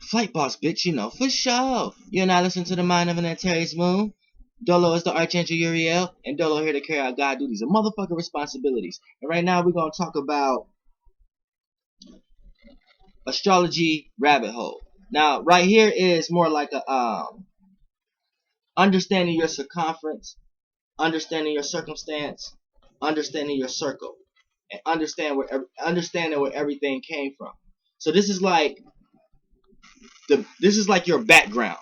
Flight boss, bitch, you know, for sure. You're not listening to the mind of an Antares Moon. Dolo is the Archangel Uriel, and Dolo here to carry out God duties and motherfucking responsibilities. And right now we're gonna talk about astrology rabbit hole. Now, right here is more like a understanding your circumference, understanding your circumstance, understanding your circle, and understanding where everything came from. So this is like your background,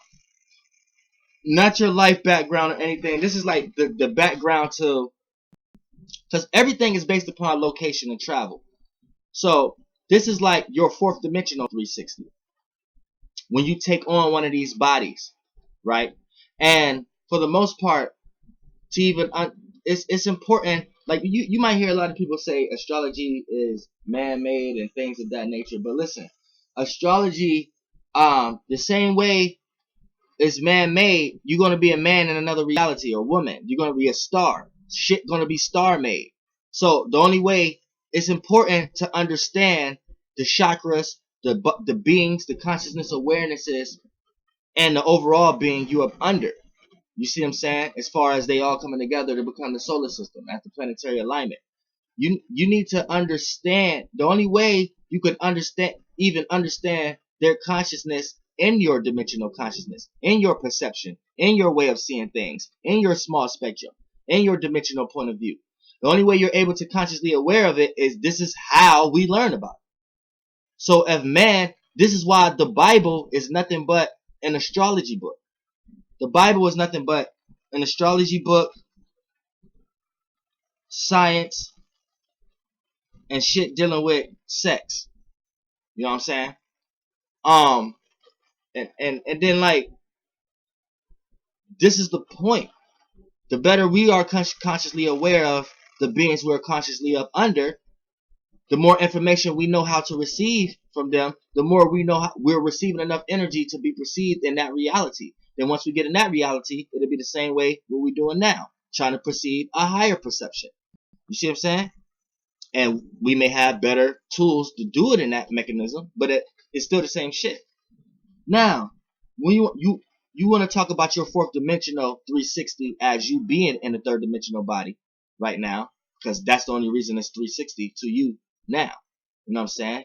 not your life background or anything. This is like the background to, because everything is based upon location and travel. So this is like your fourth dimensional 360 when you take on one of these bodies, right? And for the most part, to even it's important. Like you might hear a lot of people say astrology is man-made and things of that nature, but listen, astrology, the same way is man-made, you're gonna be a man in another reality, or woman. You're gonna be a star. Shit gonna be star-made. So the only way, it's important to understand the chakras, the beings, the consciousness awarenesses, and the overall being you up under. You see what I'm saying? As far as they all coming together to become the solar system at the planetary alignment. You need to understand. The only way you could understand their consciousness in your dimensional consciousness, in your perception, in your way of seeing things, in your small spectrum, in your dimensional point of view. The only way you're able to consciously aware of it is this is how we learn about it. So if man, this is why the Bible is nothing but an astrology book. The Bible is nothing but an astrology book, science, and shit dealing with sex. You know what I'm saying? Um, and then like this is the point. The better we are consciously aware of the beings we're consciously up under, the more information we know how to receive from them, the more we know we're receiving enough energy to be perceived in that reality. Then once we get in that reality, it'll be the same way what we're doing now, trying to perceive a higher perception. You see what I'm saying? And we may have better tools to do it in that mechanism, but it's still the same shit. Now, when you want to talk about your fourth dimensional 360 as you being in the third dimensional body right now, because that's the only reason it's 360 to you now. You know what I'm saying?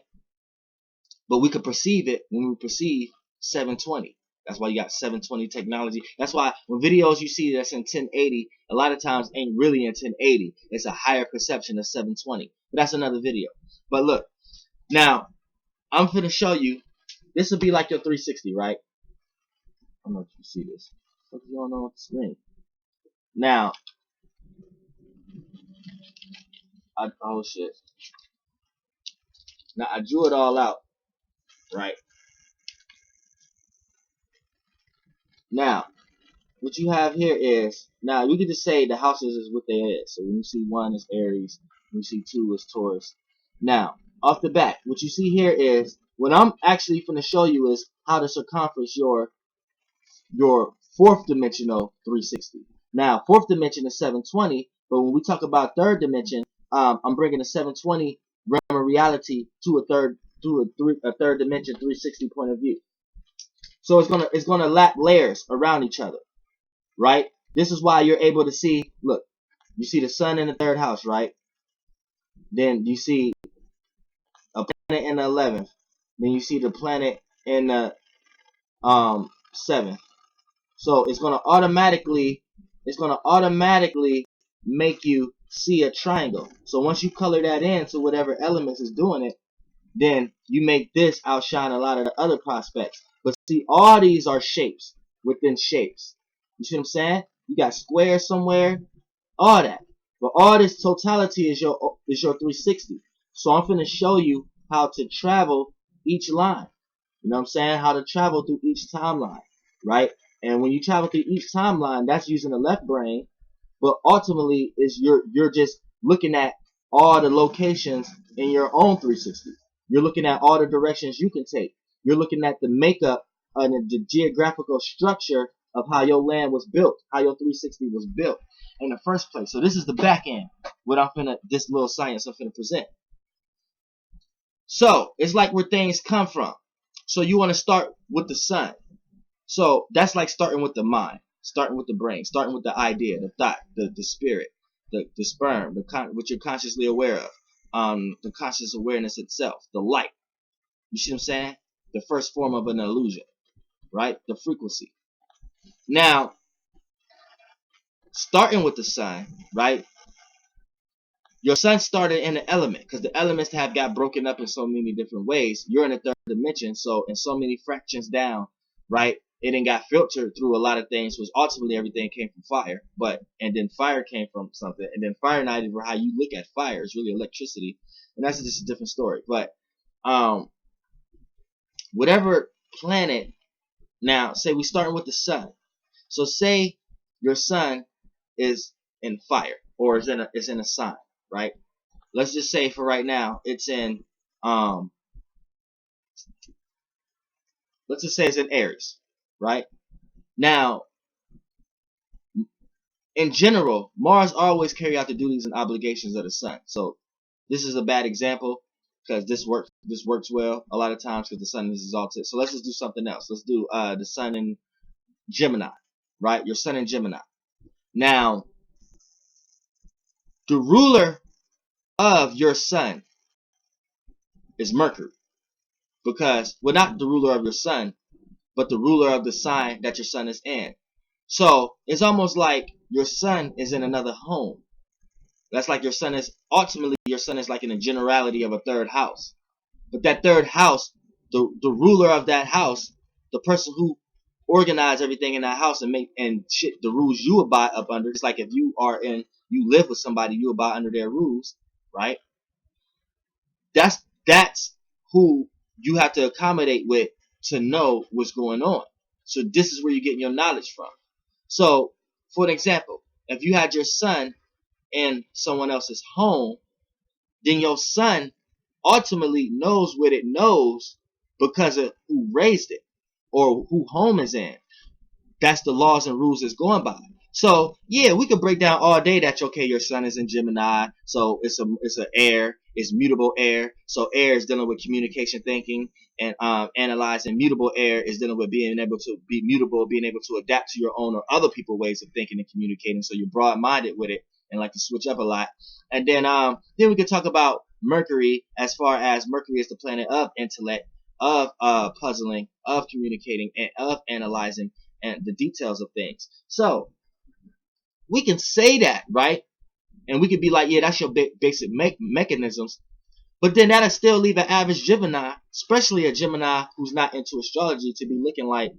But we could perceive it when we perceive 720. That's why you got 720 technology. That's why when videos you see that's in 1080, a lot of times ain't really in 1080. It's a higher perception of 720. But that's another video. But look, now I'm gonna show you. This will be like your 360, right? I don't know if you see this. What's going on with the screen? Now, oh shit. Now I drew it all out, right? Now, what you have here is, now you can just say the houses is what they is. So when you see 1 is Aries, when you see 2 is Taurus. Now, off the bat, what you see here is, what I'm actually going to show you is how to circumference your fourth dimensional 360. Now, fourth dimension is 720, but when we talk about third dimension, I'm bringing a 720 realm of reality to a third dimension 360 point of view. So it's gonna lap layers around each other, right? This is why you're able to see. Look, you see the sun in the third house, right? Then you see a planet in the 11th. Then you see the planet in the 7th. So it's gonna automatically make you see a triangle. So once you color that in to whatever elements is doing it, then you make this outshine a lot of the other prospects. But see, all these are shapes within shapes. You see what I'm saying? You got squares somewhere, all that. But all this totality is your 360. So I'm finna show you how to travel each line. You know what I'm saying? How to travel through each timeline, right? And when you travel through each timeline, that's using the left brain. But ultimately, is you're just looking at all the locations in your own 360. You're looking at all the directions you can take. You're looking at the makeup and the geographical structure of how your land was built, how your 360 was built in the first place. So this is the back end. This little science I'm finna present. So it's like where things come from. So you want to start with the sun. So that's like starting with the mind, starting with the brain, starting with the idea, the thought, the spirit, the sperm, what you're consciously aware of, the conscious awareness itself, the light. You see what I'm saying? The first form of an illusion, right? The frequency. Now, starting with the sun, right? Your sun started in the element because the elements have got broken up in so many different ways. You're in the third dimension, so in so many fractions down, right? It didn't got filtered through a lot of things, which ultimately everything came from fire. And then fire came from something, and then fire, not even how you look at fire, is really electricity, and that's just a different story. But whatever planet, now say we starting with the sun. So say your sun is in fire or is in a sign, right? Let's just say for right now it's in let's just say it's in Aries, right? Now, in general, Mars always carry out the duties and obligations of the sun. So this is a bad example because this works well a lot of times because the sun is exalted. So let's just do something else. Let's do the sun in Gemini, right? Your sun in Gemini. Now, the ruler of your sun is Mercury, because, well, not the ruler of your sun, but the ruler of the sign that your sun is in. So it's almost like your sun is in another home. That's like ultimately your sun is like in a generality of a third house. But that third house, the ruler of that house, the person who organize everything in that house and make and shit the rules you abide up under. It's like if you live with somebody, you abide under their rules, right? That's who you have to accommodate with to know what's going on. So this is where you're getting your knowledge from. So, for an example, if you had your son in someone else's home, then your son ultimately knows what it knows because of who raised it or who home is in. That's the laws and rules it's going by. So yeah, we could break down all day that okay, your sun is in Gemini, so it's a air, it's mutable air. So air is dealing with communication, thinking, and analyzing. Mutable air is dealing with being able to be mutable, being able to adapt to your own or other people's ways of thinking and communicating. So you're broad-minded with it and like to switch up a lot. And then we could talk about Mercury, as far as Mercury is the planet of intellect, of puzzling, of communicating, and of analyzing and the details of things. So we can say that, right? And we could be like, yeah, that's your basic mechanisms. But then that'll still leave an average Gemini, especially a Gemini who's not into astrology, to be looking like,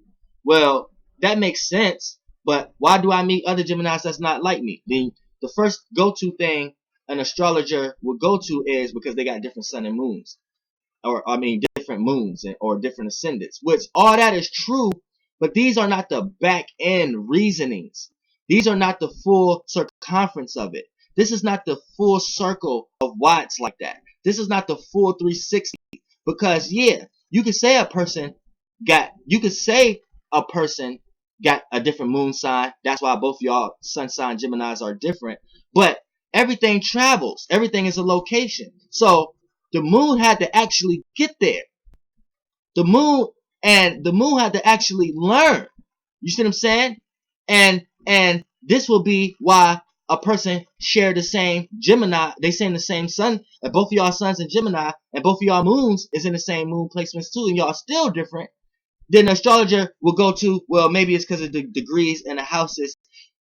well, that makes sense, but why do I meet other Geminis that's not like me? The first go-to thing an astrologer will go to is because they got different sun and moons. Different moons or different ascendants, which all that is true, but these are not the back end reasonings. These are not the full circumference of it. This is not the full circle of why it's like that. This is not the full 360. Because yeah, you could say a person got a different moon sign. That's why both y'all sun sign Geminis are different. But everything travels. Everything is a location. So the moon had to actually get there. The moon had to actually learn. You see what I'm saying? And this will be why a person share the same Gemini. They say in the same sun. And both of y'all suns in Gemini, and both of y'all moons is in the same moon placements too, and y'all still different. Then the astrologer will go to, well, maybe it's because of the degrees and the houses.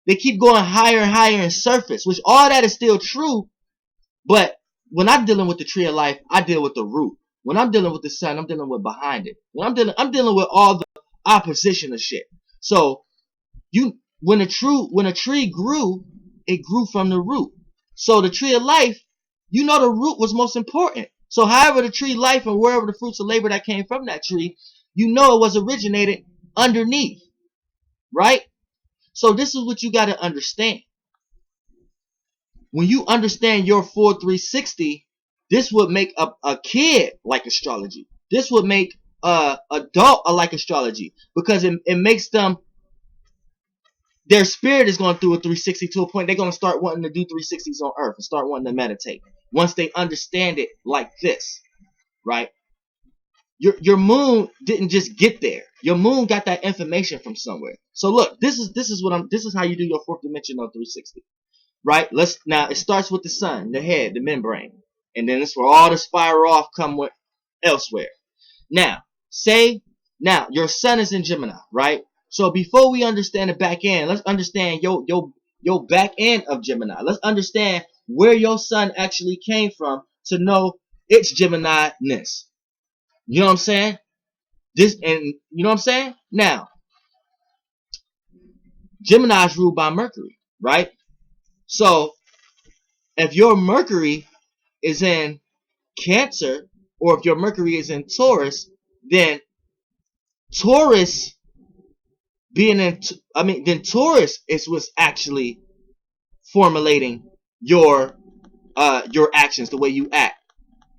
They keep going higher and higher in surface, which all that is still true. But when I'm dealing with the tree of life, I deal with the root. When I'm dealing with the sun, I'm dealing with behind it. I'm dealing with all the opposition of shit. So when a tree grew, it grew from the root. So the tree of life, the root was most important. So however the tree life and wherever the fruits of labor that came from that tree, it was originated underneath, right? So this is what you got to understand. When you understand your full 360, this would make a kid like astrology. This would make adult like astrology, because it makes them, their spirit is going through a 360 to a point they're going to start wanting to do 360s on earth and start wanting to meditate once they understand it like this, right? your moon didn't just get there. Your moon got that information from somewhere. So look, this is how you do your fourth dimensional 360. Right? Now it starts with the sun, the head, the membrane. And then it's where all the spiral off come with elsewhere. Now, now your sun is in Gemini, right? So before we understand the back end, let's understand your back end of Gemini. Let's understand where your sun actually came from to know its Gemini-ness. You know what I'm saying? You know what I'm saying? Now, Gemini is ruled by Mercury, right? So if your Mercury is in Cancer, or if your Mercury is in Taurus, then Taurus then Taurus is what's actually formulating your actions, the way you act,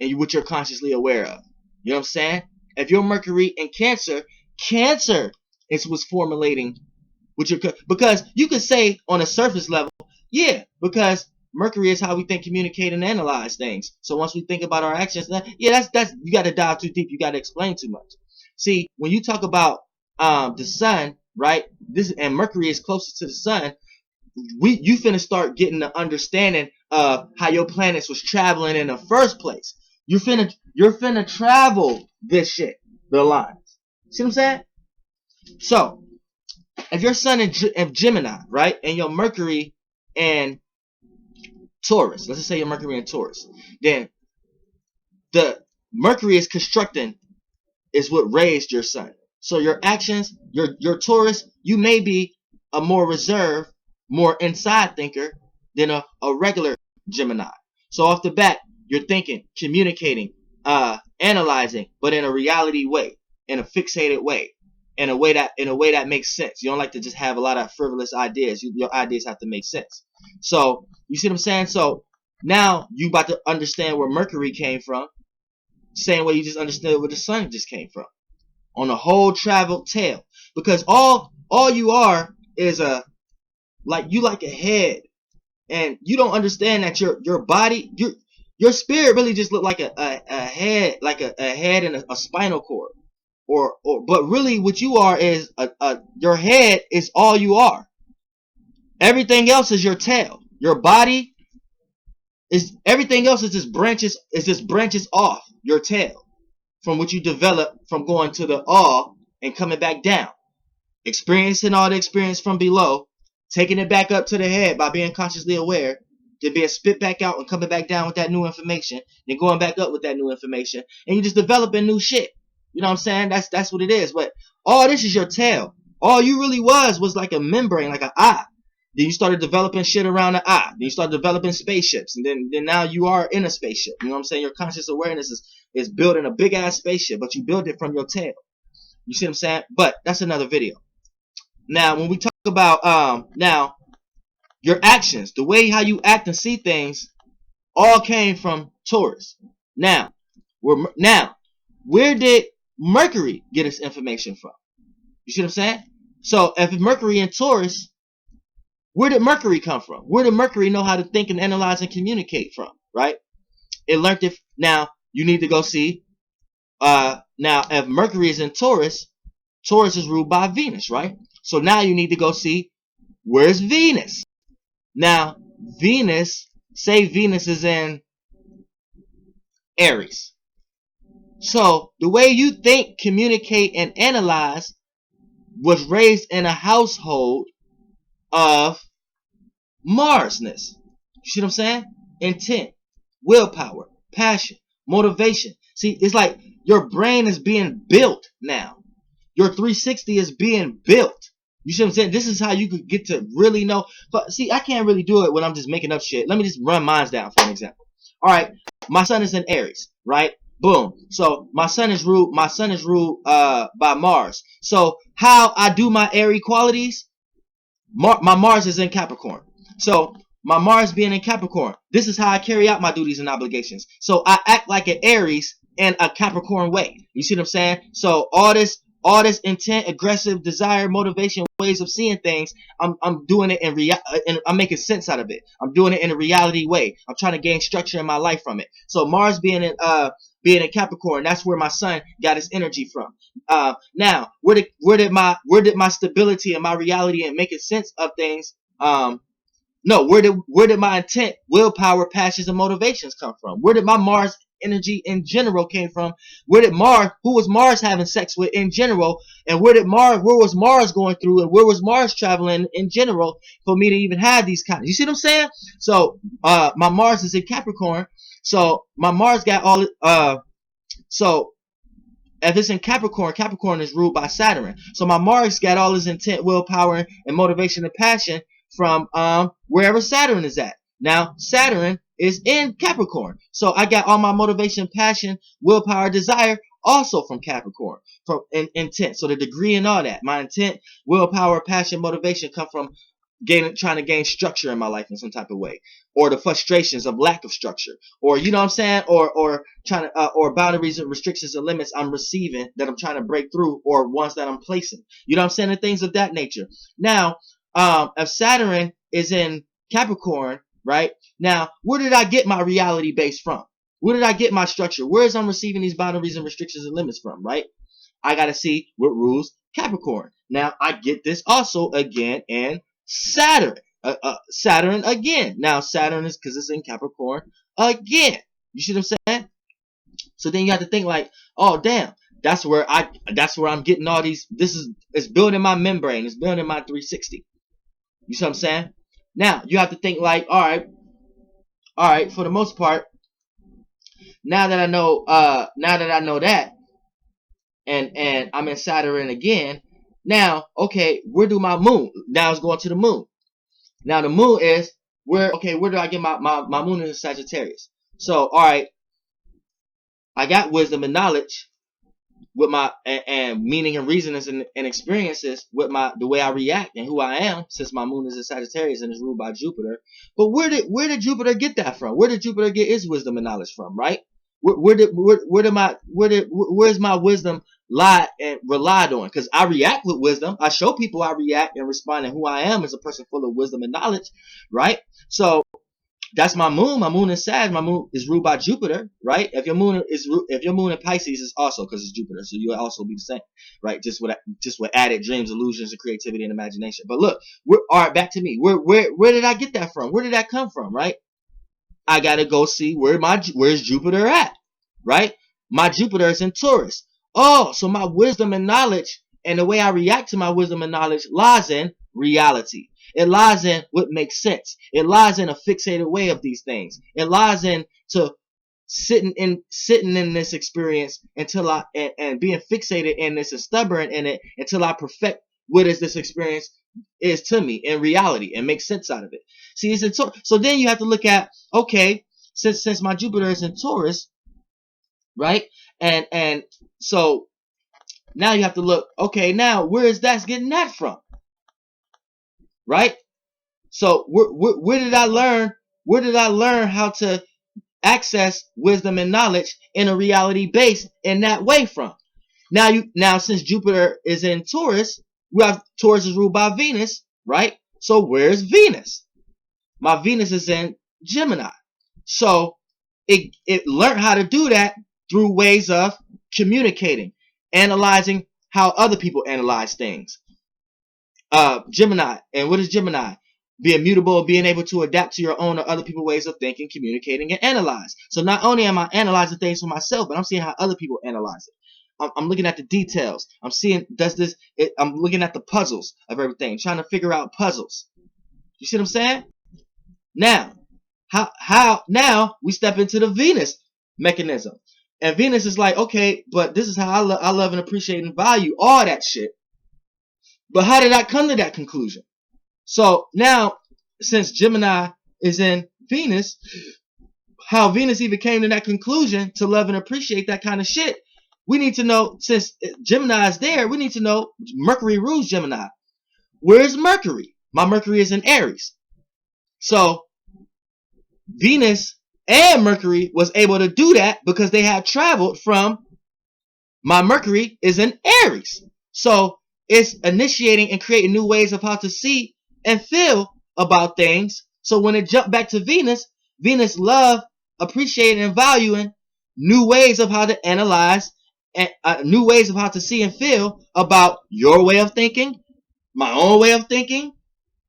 and what you're consciously aware of. You know what I'm saying? If your Mercury in Cancer, Cancer is what's formulating what you're, because you could say on a surface level, yeah, because Mercury is how we think, communicate, and analyze things. So once we think about our actions, yeah, that's you got to dive too deep. You got to explain too much. See, when you talk about the sun, right? And Mercury is closer to the sun. You finna start getting the understanding of how your planets was traveling in the first place. You're finna travel this shit, the lines. See what I'm saying? So if your sun in Gemini, right, and your Mercury in Taurus, let's just say your Mercury in Taurus, then the Mercury is constructing is what raised your sun. So your actions, your Taurus, you may be a more reserved, more inside thinker than a regular Gemini. So off the bat, you're thinking, communicating, analyzing, but in a reality way, in a fixated way, in a way that makes sense. You don't like to just have a lot of frivolous ideas. Your ideas have to make sense. So you see what I'm saying? So now you about to understand where Mercury came from, same way you just understood where the sun just came from, on a whole traveled tale. Because all you are is like a head, and you don't understand that your body, your spirit really just look like a head, like a head and a spinal cord, but really what you are is your head is all you are. Everything else is your tail. Your body is everything else is just branches off your tail from what you develop from going to the all and coming back down, experiencing all the experience from below, taking it back up to the head by being consciously aware, then being spit back out and coming back down with that new information, then going back up with that new information, and you just developing new shit. You know what I'm saying? That's what it is. But all this is your tail. All you really was like a membrane, like an eye. Then you started developing shit around the eye. Then you started developing spaceships, and then now you are in a spaceship. You know what I'm saying? Your conscious awareness is building a big ass spaceship, but you build it from your tail. You see what I'm saying? But that's another video. Now, when we talk about now your actions, the way how you act and see things, all came from Taurus. Now, where did Mercury get its information from? You see what I'm saying? So if Mercury in Taurus, where did Mercury come from? Where did Mercury know how to think and analyze and communicate from? Right? It learned it. Now you need to go see. Now if Mercury is in Taurus, Taurus is ruled by Venus, right? So now you need to go see, where's Venus? Now Venus, say Venus is in Aries. So the way you think, communicate, and analyze was raised in a household of Marsness. You see what I'm saying? Intent, willpower, passion, motivation. See, it's like your brain is being built now. Your 360 is being built. You see what I'm saying? This is how you could get to really know. But see, I can't really do it when I'm just making up shit. Let me just run mine down for an example. All right, my sun is in Aries, right? Boom. So my sun is ruled by Mars. So how I do my airy qualities, my Mars is in Capricorn. So my Mars being in Capricorn, this is how I carry out my duties and obligations. So I act like an Aries in a Capricorn way. You see what I'm saying? So all all this intent, aggressive desire, motivation, ways of seeing things. I'm doing it in and I'm making sense out of it. I'm doing it in a reality way. I'm trying to gain structure in my life from it. So Mars being in Capricorn, that's where my sun got his energy from. Now, where did my stability and my reality and making sense of things no, where did my intent, willpower, passions, and motivations come from? Where did my Mars energy in general came from? Who was Mars having sex with in general? And where was Mars going through, and where was Mars traveling in general for me to even have these kinds? You see what I'm saying? So, my Mars is in Capricorn. So my Mars got all, so if it's in Capricorn, Capricorn is ruled by Saturn. So my Mars got all his intent, willpower, and motivation and passion from wherever Saturn is at. Now Saturn is in Capricorn. So I got all my motivation, passion, willpower, desire also from Capricorn, from intent. So the degree and all that. My intent, willpower, passion, motivation come from trying to gain structure in my life in some type of way, or the frustrations of lack of structure, or you know what I'm saying, or trying to or boundaries and restrictions and limits I'm receiving that I'm trying to break through, or ones that I'm placing, you know what I'm saying, and things of that nature. Now if Saturn is in Capricorn, right, now where did I get my reality base from? Where did I get my structure? Where is I'm receiving these boundaries and restrictions and limits from, right? I gotta see what rules Capricorn. Now I get this also again in Saturn. Saturn again. Now Saturn is, because it's in Capricorn again. You see what I'm saying? So then you have to think like, oh damn, that's where I'm getting all these. It's building my membrane. It's building my 360. You see what I'm saying? Now you have to think like, all right. For the most part, now that I know that, and I'm in Saturn again. Now, okay, where do my moon? Now it's going to the moon. Now the moon is where do I get my moon is in Sagittarius. So, all right, I got wisdom and knowledge with my and meaning and reasonings and experiences with the way I react and who I am, since my moon is in Sagittarius and is ruled by Jupiter. But where did Jupiter get that from? Where did Jupiter get his wisdom and knowledge from, right? Where's my wisdom lie and relied on? Because I react with wisdom. I show people I react and respond, and who I am as a person full of wisdom and knowledge, right? So that's my moon. My moon is Sag. My moon is ruled by Jupiter, right? If your moon in Pisces, is also because it's Jupiter, so you'll also be the same, right? Just with added dreams, illusions, and creativity and imagination. But look, all right, back to me. Where did I get that from? Where did that come from, right? I gotta go see where's Jupiter at, right? My Jupiter is in Taurus. Oh, so my wisdom and knowledge and the way I react to my wisdom and knowledge lies in reality. It lies in what makes sense. It lies in a fixated way of these things. It lies in to sitting in this experience until and being fixated in this and stubborn in it until I perfect what is this experience is to me in reality and make sense out of it. See, it's in Taurus. So then you have to look at, okay, since my Jupiter is in Taurus, right? And so now you have to look, okay, now where is that getting that from? Right? So where did I learn? Where did I learn how to access wisdom and knowledge in a reality base in that way from? Now since Jupiter is in Taurus, Taurus is ruled by Venus, right? So where's Venus? My Venus is in Gemini. So it learned how to do that through ways of communicating, analyzing how other people analyze things. Gemini. And what is Gemini? Be immutable, being able to adapt to your own or other people's ways of thinking, communicating, and analyze. So not only am I analyzing things for myself, but I'm seeing how other people analyze it. I'm looking at the details. I'm seeing, I'm looking at the puzzles of everything, trying to figure out puzzles. You see what I'm saying? Now, now we step into the Venus mechanism. And Venus is like, okay, but this is how I love and appreciate and value all that shit. But how did I come to that conclusion? So now, since Gemini is in Venus, how Venus even came to that conclusion to love and appreciate that kind of shit, we need to know, since Gemini is there, we need to know Mercury rules Gemini. Where's Mercury? My Mercury is in Aries. So Venus and Mercury was able to do that because they had traveled from My Mercury is in Aries. So it's initiating and creating new ways of how to see and feel about things. So when it jumped back to Venus, Venus loved appreciating and valuing new ways of how to analyze and new ways of how to see and feel about your way of thinking, my own way of thinking,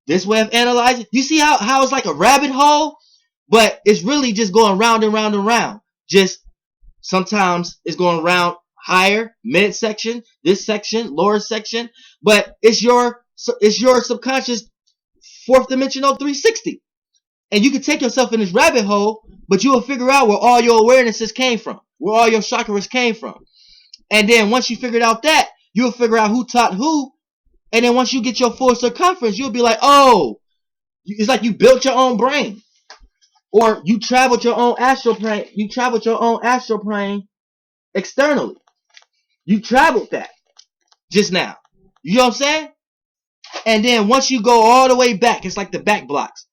this way of analyzing. You see how it's like a rabbit hole, but it's really just going round and round and round. Just sometimes it's going around higher, mid section, this section, lower section, but it's your subconscious fourth dimensional 360. And you can take yourself in this rabbit hole, but you will figure out where all your awarenesses came from, where all your chakras came from. And then once you figured out that, you'll figure out who taught who. And then once you get your full circumference, you'll be like, oh, it's like you built your own brain. Or you traveled your own astral plane. You traveled your own astral plane externally. You traveled that just now. You know what I'm saying? And then once you go all the way back, it's like the back blocks.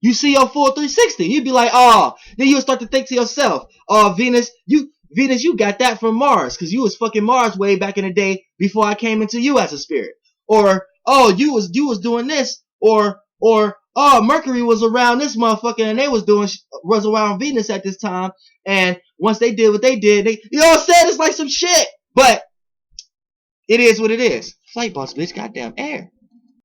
You see your full 360. You'd be like, oh, then you'll start to think to yourself, oh, Venus, you got that from Mars, because you was fucking Mars way back in the day before I came into you as a spirit. Or, oh, you was doing this, or oh, Mercury was around this motherfucker and they was around Venus at this time, and once they did what they did, you know what I'm saying? It's like some shit. But it is what it is. Flight boss, bitch, goddamn air.